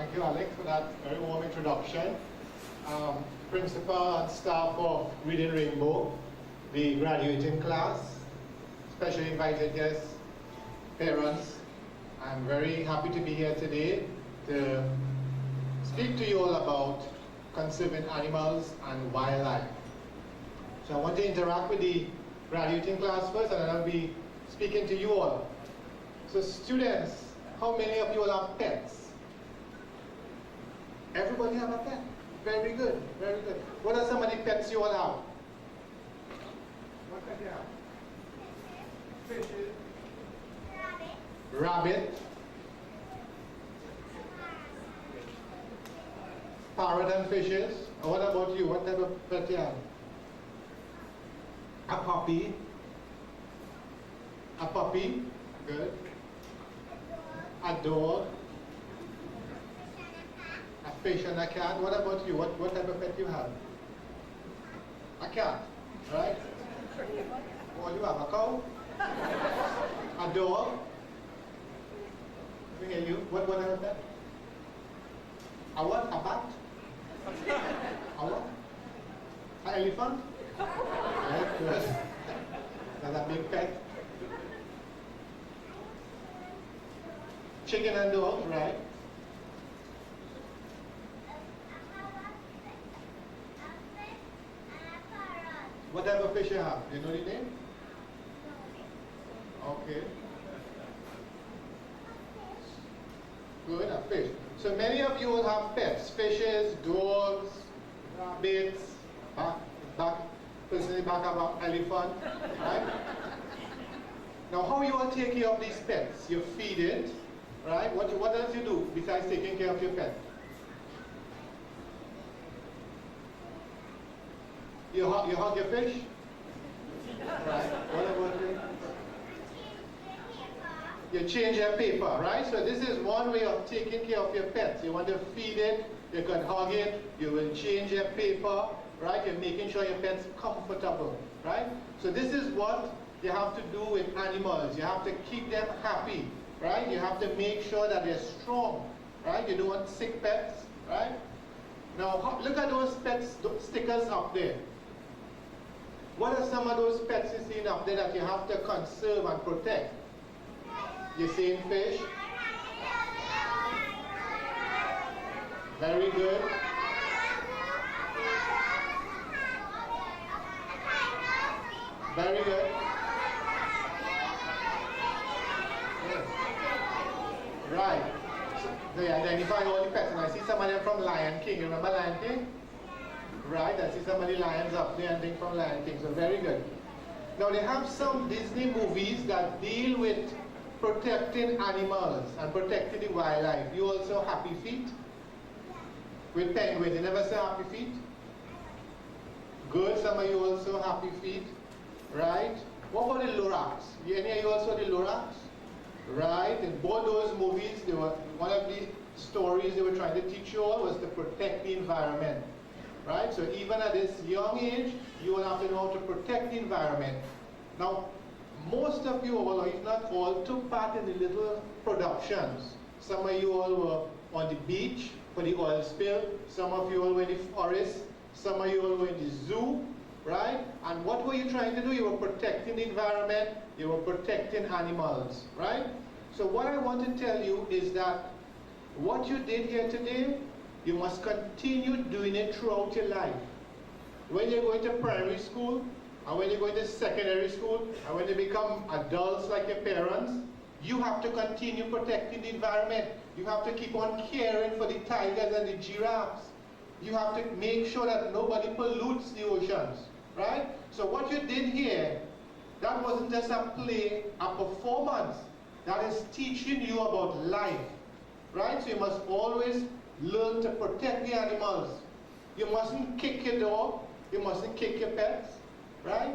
Thank you, Alex, for that very warm introduction. Principal and staff of Reading Rainbow, the graduating class, specially invited guests, parents, I'm very happy to be here today to speak to you all about conserving animals and wildlife. So I want to interact with the graduating class first, and then I'll be speaking to you all. So students, how many of you all have pets? Everybody have a pet? Very good, very good. What are some of the pets you all have? What pet you have? Fishes. Rabbit. Parrot and fishes. And what about you? What type of pet you have? A puppy. A puppy. Good. A dog. A fish and a cat. What about you? What type of pet do you have? A cat. Right? What do you have? A cow? A dog? Let me hear you. What type of pet? A what? A bat? A what? An elephant? Right, good. That's a big pet. Chicken and dog, right? What type of fish you have? Do you know the name? Okay. Good, a fish. So many of you will have pets. Fishes, dogs, rabbits, personally back of an elephant. Right? Now how you all take care of these pets? You feed it, right? What else you do besides taking care of your pet? You hug your fish? Right. What about you? You change your paper, right? So this is one way of taking care of your pets. You want to feed it, you can hug it, you will change your paper, right? You're making sure your pet's comfortable, right? So this is what you have to do with animals. You have to keep them happy, right? You have to make sure that they're strong, right? You don't want sick pets, right? Now look at those stickers up there. What are some of those pets you see up there that you have to conserve and protect? You're seeing fish? Very good. Very good. Yes. Right. So they identify all the pets. And I see some of them from Lion King. Remember Lion King? Right, I see some of the lions up there and things from Lion King, so very good. Now they have some Disney movies that deal with protecting animals and protecting the wildlife. You also Happy Feet? With penguins, you never say Happy Feet? Good, some of you also Happy Feet, right? What about the Lorax? Any of you also the Lorax? Right, in both those movies, they were, one of the stories they were trying to teach you all was to protect the environment. Right? So even at this young age, you will have to know how to protect the environment. Now, most of you, well, if not all, took part in the little productions. Some of you all were on the beach for the oil spill. Some of you all were in the forest. Some of you all were in the zoo. Right? And what were you trying to do? You were protecting the environment. You were protecting animals. Right? So what I want to tell you is that what you did here today, you must continue doing it throughout your life. When you're going to primary school, and when you're going to secondary school, and when you become adults like your parents, you have to continue protecting the environment. You have to keep on caring for the tigers and the giraffes. You have to make sure that nobody pollutes the oceans, right? So what you did here, that wasn't just a play, a performance. That is teaching you about life, right? So you must always learn to protect the animals. You mustn't kick your dog. You mustn't kick your pets, right?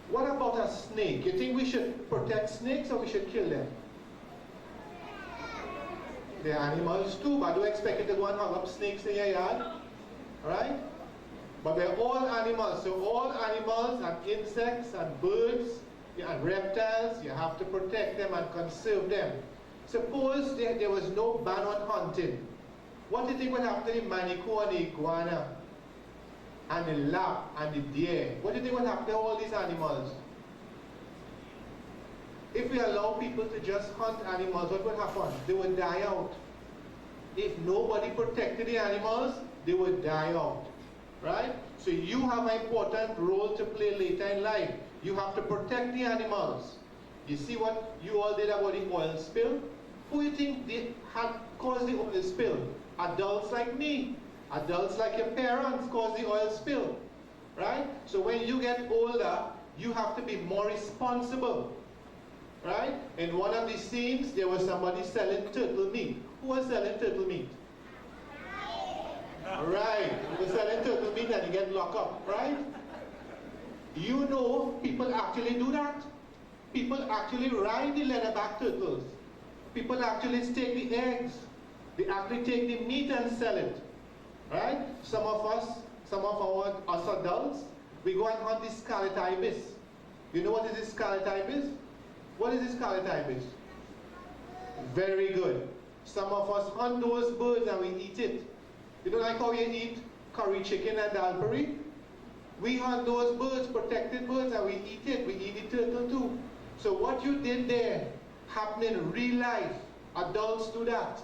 What about a snake? You think we should protect snakes or we should kill them? They're animals too, but I don't expect you to go and hang up snakes in your yard, right? But they're all animals. So all animals and insects and birds and reptiles, you have to protect them and conserve them. Suppose there was no ban on hunting. What do you think would happen to the manico and the iguana and the lap and the deer? What do you think would happen to all these animals? If we allow people to just hunt animals, what would happen? They would die out. If nobody protected the animals, they would die out. Right? So you have an important role to play later in life. You have to protect the animals. You see what you all did about the oil spill? Who do you think they had caused the oil spill? Adults like me. Adults like your parents caused the oil spill. Right? So when you get older, you have to be more responsible. Right? In one of the scenes, there was somebody selling turtle meat. Who was selling turtle meat? Right. He was selling turtle meat and he get locked up. Right? You know, people actually do that. People actually ride the leatherback turtles. People actually take the eggs. They actually take the meat and sell it. Right? Some of us adults, we go and hunt the scarlet ibis. You know what is this scarlet ibis? What is this scarlet ibis? Very good. Some of us hunt those birds and we eat it. You don't like how you eat curry chicken and dal puri? We hunt those birds, protected birds, and we eat it. We eat the turtle too. So what you did there happened in real life. Adults do that.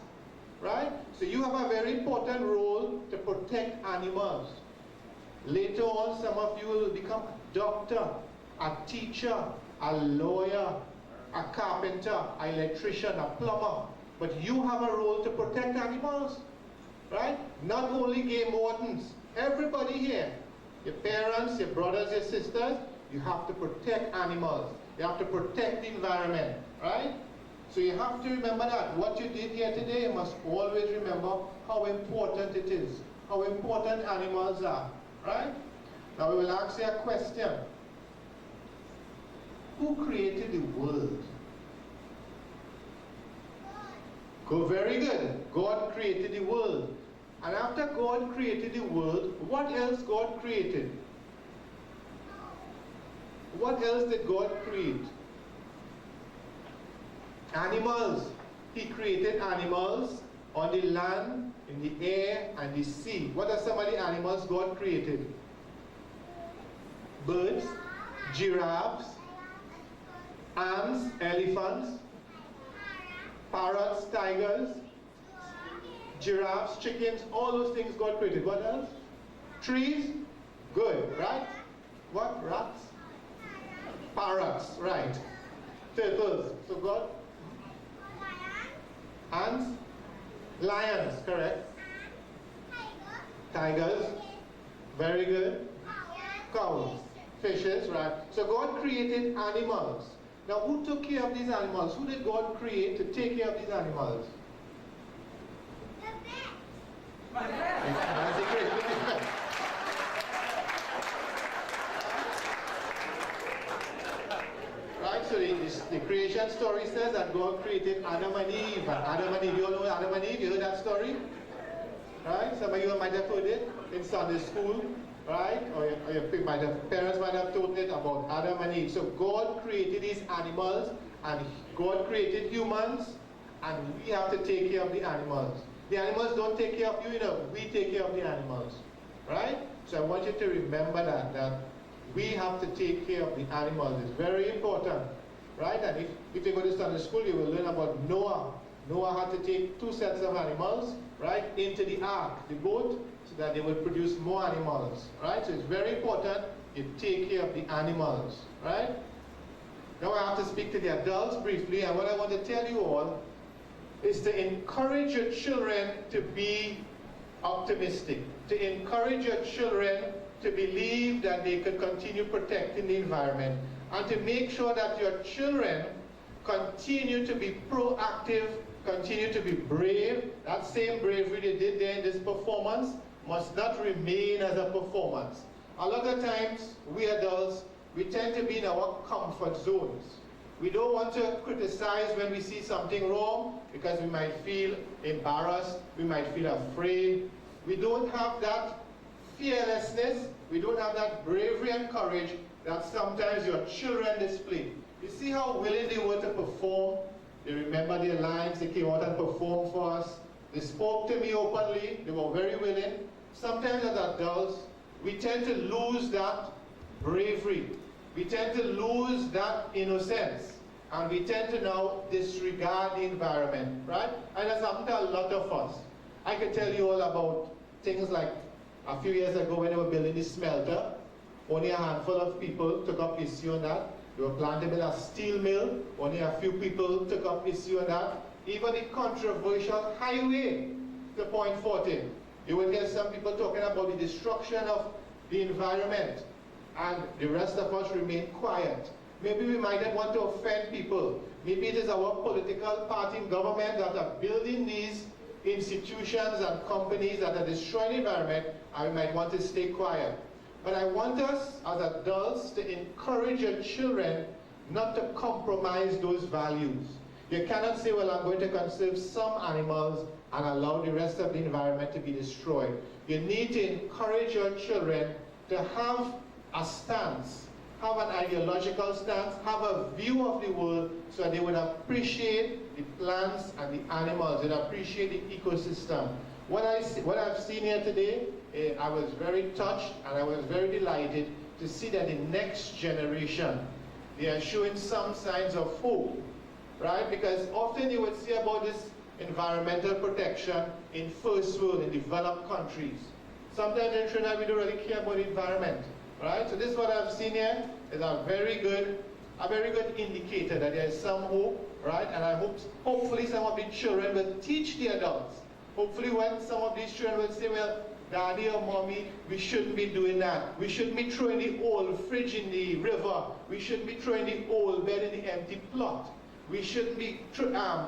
Right? So you have a very important role to protect animals. Later on, some of you will become a doctor, a teacher, a lawyer, a carpenter, an electrician, a plumber. But you have a role to protect animals. Right? Not only game wardens. Everybody here. Your parents, your brothers, your sisters, you have to protect animals. You have to protect the environment. Right? So you have to remember that. What you did here today, you must always remember how important it is. How important animals are. Right? Now we will ask you a question. Who created the world? Go, very good. God created the world. And after God created the world, what else God created? What else did God create? Animals. He created animals on the land, in the air, and the sea. What are some of the animals God created? Birds, giraffes, ants, elephants, parrots, tigers, giraffes, chickens, all those things God created. What else? Trees? Good, right? What? Rats? Parrots, right. Turtles. So God? Ants? Lions, correct. Tigers? Very good. Cows. Fishes, right. So God created animals. Now who took care of these animals? Who did God create to take care of these animals? That's a great thing. Right, so the creation story says that God created Adam and Eve. Adam and Eve, you all know Adam and Eve? You heard that story? Right? Some of you might have heard it in Sunday school, right? Or your parents might have told it about Adam and Eve. So God created these animals, and God created humans, and we have to take care of the animals. The animals don't take care of you, we take care of the animals. Right? So I want you to remember that we have to take care of the animals. It's very important. Right? And if you go to Sunday school, you will learn about Noah. Noah had to take 2 sets of animals, right, into the ark, the boat, so that they would produce more animals. Right? So it's very important you take care of the animals. Right? Now I have to speak to the adults briefly, and what I want to tell you all is to encourage your children to be optimistic, to encourage your children to believe that they could continue protecting the environment, and to make sure that your children continue to be proactive, continue to be brave. That same bravery they did there in this performance must not remain as a performance. A lot of times, we adults, we tend to be in our comfort zones. We don't want to criticize when we see something wrong because we might feel embarrassed, we might feel afraid. We don't have that fearlessness, we don't have that bravery and courage that sometimes your children display. You see how willing they were to perform They remember their lines, they came out and performed for us. They spoke to me openly, they were very willing. Sometimes as adults, we tend to lose that bravery. We tend to lose that innocence. And we tend to now disregard the environment, right? And that's happened to a lot of us. I could tell you all about things like a few years ago when they were building the smelter, only a handful of people took up issue on that. They were planning to build a steel mill, only a few people took up issue on that. Even the controversial highway to Point 14. You will hear some people talking about the destruction of the environment, and the rest of us remain quiet. Maybe we might not want to offend people. Maybe it is our political party in government that are building these institutions and companies that are destroying the environment, and we might want to stay quiet. But I want us as adults to encourage your children not to compromise those values. You cannot say, well, I'm going to conserve some animals and allow the rest of the environment to be destroyed. You need to encourage your children to have a stance, have an ideological stance, have a view of the world, so that they would appreciate the plants and the animals, they'd appreciate the ecosystem. What I've seen here today, I was very touched and I was very delighted to see that the next generation, they are showing some signs of hope, right? Because often you would see about this environmental protection in first world, in developed countries. Sometimes in Trinidad we don't really care about the environment, right? So this is what I've seen here is a very good indicator that there is some hope, right? And I hope, hopefully some of the children will teach the adults. Hopefully when some of these children will say, well, Daddy or Mommy, we shouldn't be doing that. We shouldn't be throwing the old fridge in the river. We shouldn't be throwing the old bed in the empty plot. We shouldn't be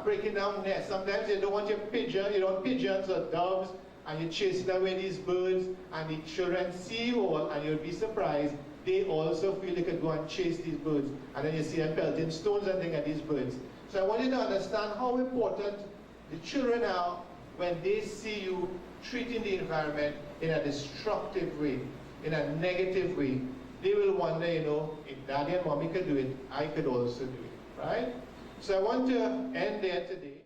breaking down nests. Sometimes you don't want your pigeon, you don't want pigeons or doves, and you chase away these birds, and the children see you all, and you'll be surprised. They also feel they could go and chase these birds, and then you see them pelting stones and things at these birds. So I want you to understand how important the children are when they see you treating the environment in a destructive way, in a negative way. They will wonder, you know, if Daddy and Mommy could do it, I could also do it, right? So I want to end there today.